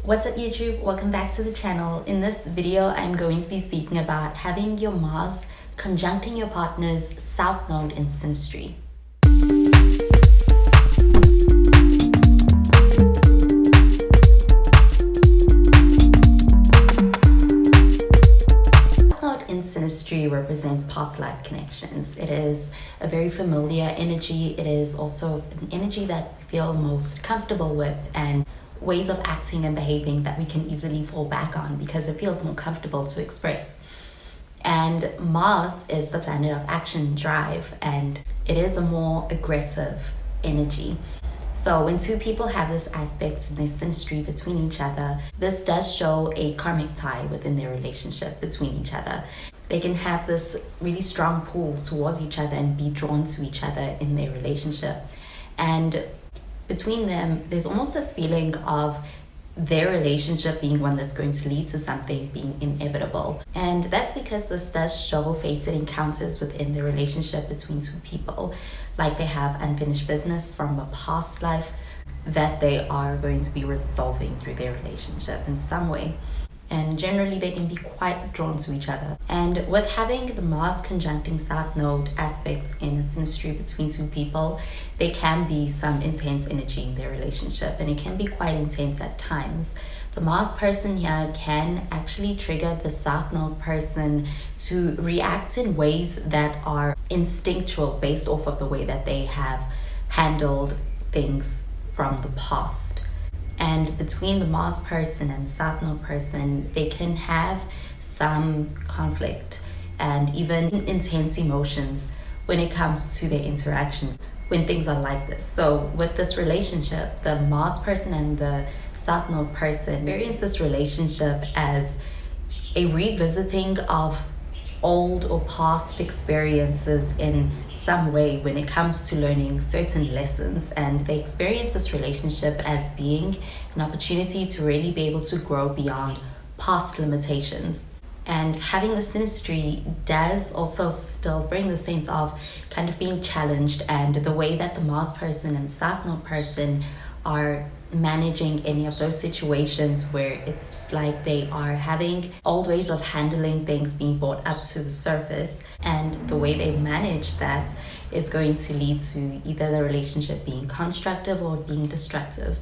What's up YouTube? Welcome back to the channel. In this video, I'm going to be speaking about having your Mars conjuncting your partner's South Node in SYNASTRY. South Node in SYNASTRY represents past life connections. It is a very familiar energy. It is also an energy that we feel most comfortable with, and ways of acting and behaving that we can easily fall back on because it feels more comfortable to express. And Mars is the planet of action and drive, and it is a more aggressive energy. So when two people have this aspect in their synastry between each other, this does show a karmic tie within their relationship between each other. They can have this really strong pull towards each other and be drawn to each other in their relationship. And between them, there's almost this feeling of their relationship being one that's going to lead to something being inevitable. And that's because this does show fated encounters within the relationship between two people. Like they have unfinished business from a past life that they are going to be resolving through their relationship in some way. And generally they can be quite drawn to each other. And with having the Mars conjuncting South Node aspect in a synastry between two people, there can be some intense energy in their relationship, and it can be quite intense at times. The Mars person here can actually trigger the South Node person to react in ways that are instinctual based off of the way that they have handled things from the past. And between the Mars person and the South Node person, they can have some conflict and even intense emotions when it comes to their interactions when things are like this. So with this relationship, the Mars person and the South Node person experience this relationship as a revisiting of old or past experiences in some way when it comes to learning certain lessons, and they experience this relationship as being an opportunity to really be able to grow beyond past limitations. And having the synastry does also still bring the sense of kind of being challenged, and the way that the Mars person and the South Node person are managing any of those situations where it's like they are having old ways of handling things being brought up to the surface, and the way they manage that is going to lead to either the relationship being constructive or being destructive.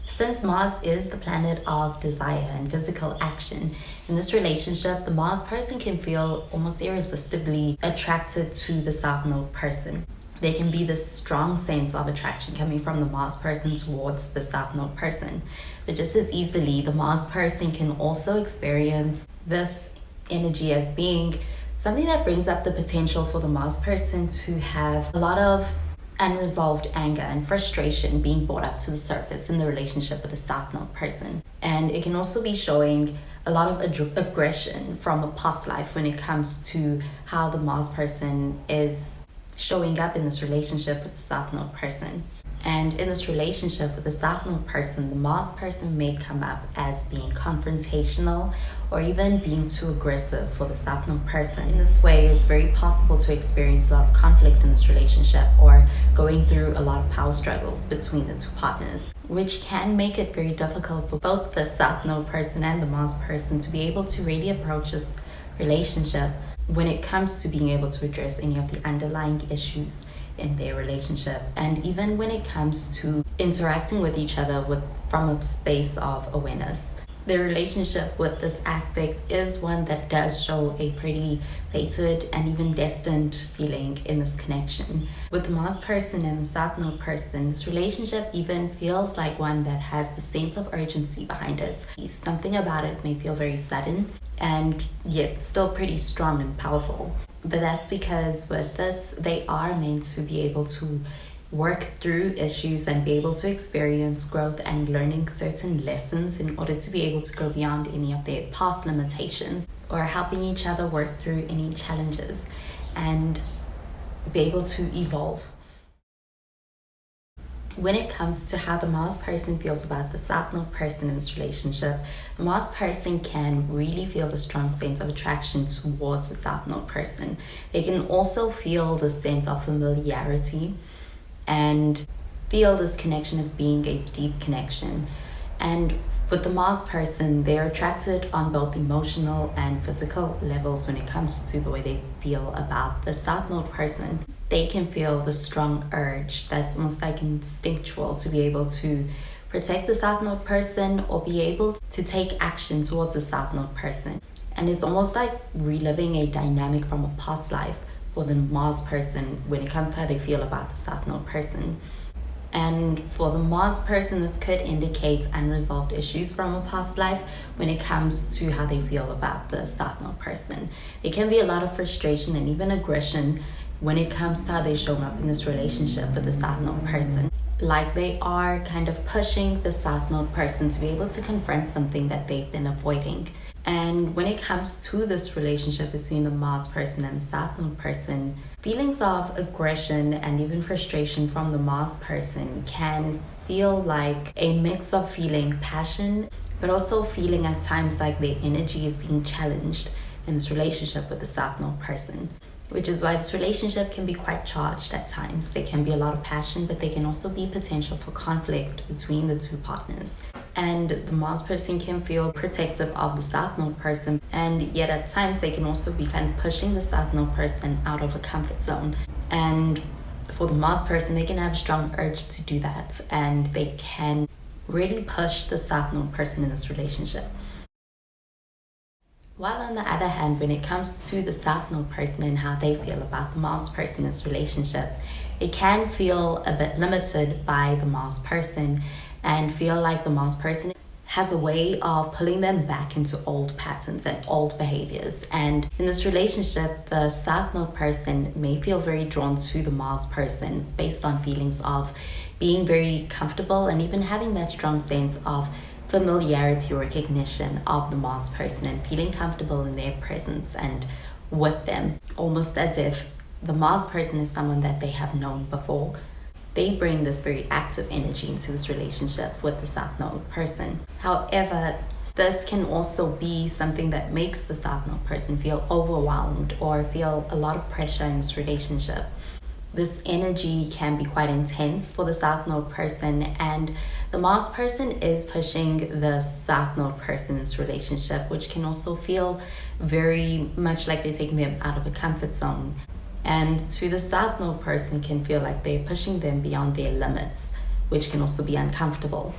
Since Mars is the planet of desire and physical action, in this relationship, the Mars person can feel almost irresistibly attracted to the South Node person. There can be this strong sense of attraction coming from the Mars person towards the South Node person. But just as easily, the Mars person can also experience this energy as being something that brings up the potential for the Mars person to have a lot of unresolved anger and frustration being brought up to the surface in the relationship with the South Node person. And it can also be showing a lot of aggression from a past life when it comes to how the Mars person is showing up in this relationship with the South Node person. And in this relationship with the South Node person, the Mars person may come up as being confrontational or even being too aggressive for the South Node person. In this way, it's very possible to experience a lot of conflict in this relationship, or going through a lot of power struggles between the two partners, which can make it very difficult for both the South Node person and the Mars person to be able to really approach this relationship when it comes to being able to address any of the underlying issues in their relationship, and even when it comes to interacting with each other from a space of awareness. The relationship with this aspect is one that does show a pretty fated and even destined feeling in this connection. With the Mars person and the South Node person, this relationship even feels like one that has the sense of urgency behind it. Something about it may feel very sudden, and yet still pretty strong and powerful. But that's because with this, they are meant to be able to work through issues and be able to experience growth and learning certain lessons in order to be able to go beyond any of their past limitations, or helping each other work through any challenges and be able to evolve. When it comes to how the Mars person feels about the South Node person in this relationship, the Mars person can really feel the strong sense of attraction towards the South Node person. They can also feel the sense of familiarity and feel this connection as being a deep connection. And With the Mars person, they're attracted on both emotional and physical levels when it comes to the way they feel about the South Node person. They can feel the strong urge that's almost like instinctual to be able to protect the South Node person or be able to take action towards the South Node person. And it's almost like reliving a dynamic from a past life for the Mars person when it comes to how they feel about the South Node person. And for the Mars person, this could indicate unresolved issues from a past life when it comes to how they feel about the South Node person. It can be a lot of frustration and even aggression when it comes to how they show up in this relationship with the South Node person. Like they are kind of pushing the South Node person to be able to confront something that they've been avoiding. And when it comes to this relationship between the Mars person and the South Node person, feelings of aggression and even frustration from the Mars person can feel like a mix of feeling passion, but also feeling at times like their energy is being challenged in this relationship with the South Node person. Which is why this relationship can be quite charged at times. There can be a lot of passion, but there can also be potential for conflict between the two partners. And the Mars person can feel protective of the South Node person, and yet at times they can also be kind of pushing the South Node person out of a comfort zone. And for the Mars person, they can have a strong urge to do that, and they can really push the South Node person in this relationship. While on the other hand, when it comes to the South Node person and how they feel about the Mars person in this relationship, it can feel a bit limited by the Mars person and feel like the Mars person has a way of pulling them back into old patterns and old behaviors. And in this relationship, the South Node person may feel very drawn to the Mars person based on feelings of being very comfortable and even having that strong sense of familiarity or recognition of the Mars person and feeling comfortable in their presence and with them, almost as if the Mars person is someone that they have known before. They bring this very active energy into this relationship with the South Node person. However, this can also be something that makes the South Node person feel overwhelmed or feel a lot of pressure in this relationship. This energy can be quite intense for the South Node person, and the Mars person is pushing the South Node person in this relationship, which can also feel very much like they're taking them out of a comfort zone. And to the South Node person can feel like they're pushing them beyond their limits, which can also be uncomfortable.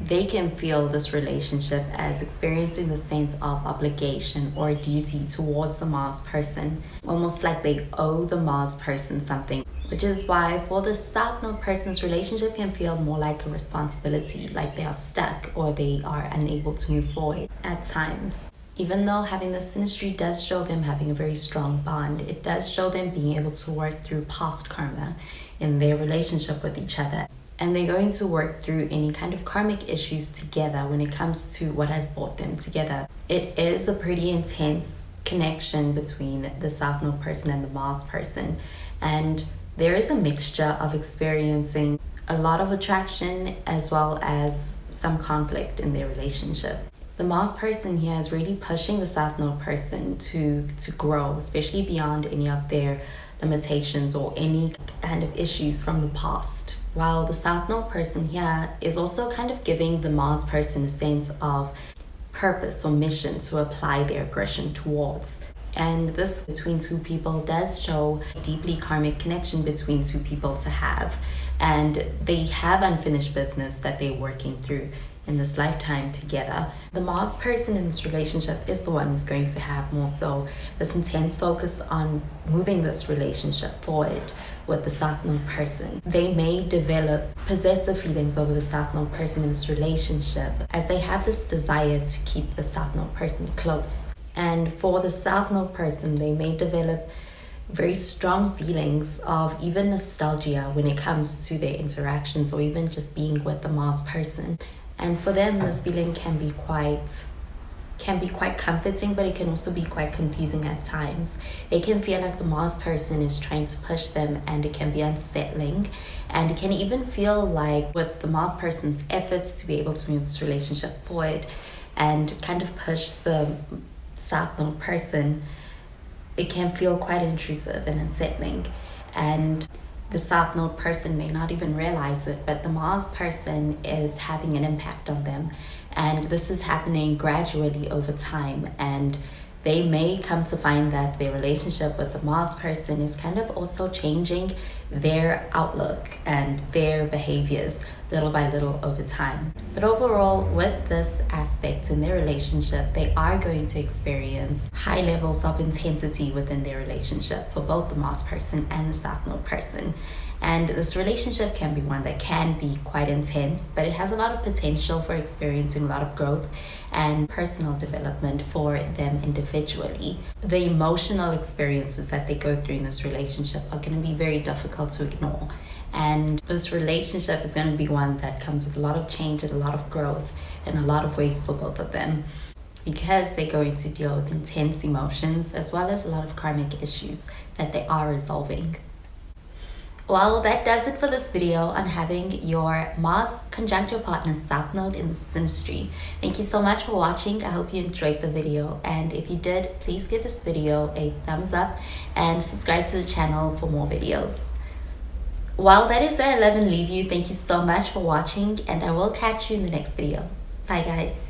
They can feel this relationship as experiencing the sense of obligation or duty towards the Mars person, almost like they owe the Mars person something, which is why for the South Node person's relationship can feel more like a responsibility, like they are stuck or they are unable to move forward at times. Even though having this synastry does show them having a very strong bond, it does show them being able to work through past karma in their relationship with each other. And they're going to work through any kind of karmic issues together when it comes to what has brought them together. It is a pretty intense connection between the South Node person and the Mars person. And there is a mixture of experiencing a lot of attraction as well as some conflict in their relationship. The Mars person here is really pushing the South Node person to grow, especially beyond any of their limitations or any kind of issues from the past. While the South Node person here is also kind of giving the Mars person a sense of purpose or mission to apply their aggression towards. And this between two people does show a deeply karmic connection between two people to have. And they have unfinished business that they're working through in this lifetime together. The Mars person in this relationship is the one who's going to have more so this intense focus on moving this relationship forward with the South Node person. They may develop possessive feelings over the South Node person in this relationship as they have this desire to keep the South Node person close. And for the South Node person, they may develop very strong feelings of even nostalgia when it comes to their interactions or even just being with the Mars person. And for them, this feeling can be quite comforting, but it can also be quite confusing at times. It can feel like the Mars person is trying to push them, and it can be unsettling. And it can even feel like with the Mars person's efforts to be able to move this relationship forward and kind of push the South Node person, it can feel quite intrusive and unsettling. And the South Node person may not even realize it, but the Mars person is having an impact on them. And this is happening gradually over time, and they may come to find that their relationship with the Mars person is kind of also changing their outlook and their behaviors little by little over time. But overall, with this aspect in their relationship, they are going to experience high levels of intensity within their relationship for both the Mars person and the South Node person. And this relationship can be one that can be quite intense, but it has a lot of potential for experiencing a lot of growth and personal development for them individually. The emotional experiences that they go through in this relationship are going to be very difficult to ignore. And this relationship is going to be one that comes with a lot of change and a lot of growth in a lot of ways for both of them, because they're going to deal with intense emotions as well as a lot of karmic issues that they are resolving. Well, that does it for this video on having your Mars conjunct your partner's South Node in the SYNASTRY. Thank you so much for watching. I hope you enjoyed the video, and if you did, please give this video a thumbs up and subscribe to the channel for more videos. Well, that is where I love and leave you. Thank you so much for watching, and I will catch you in the next video. Bye guys.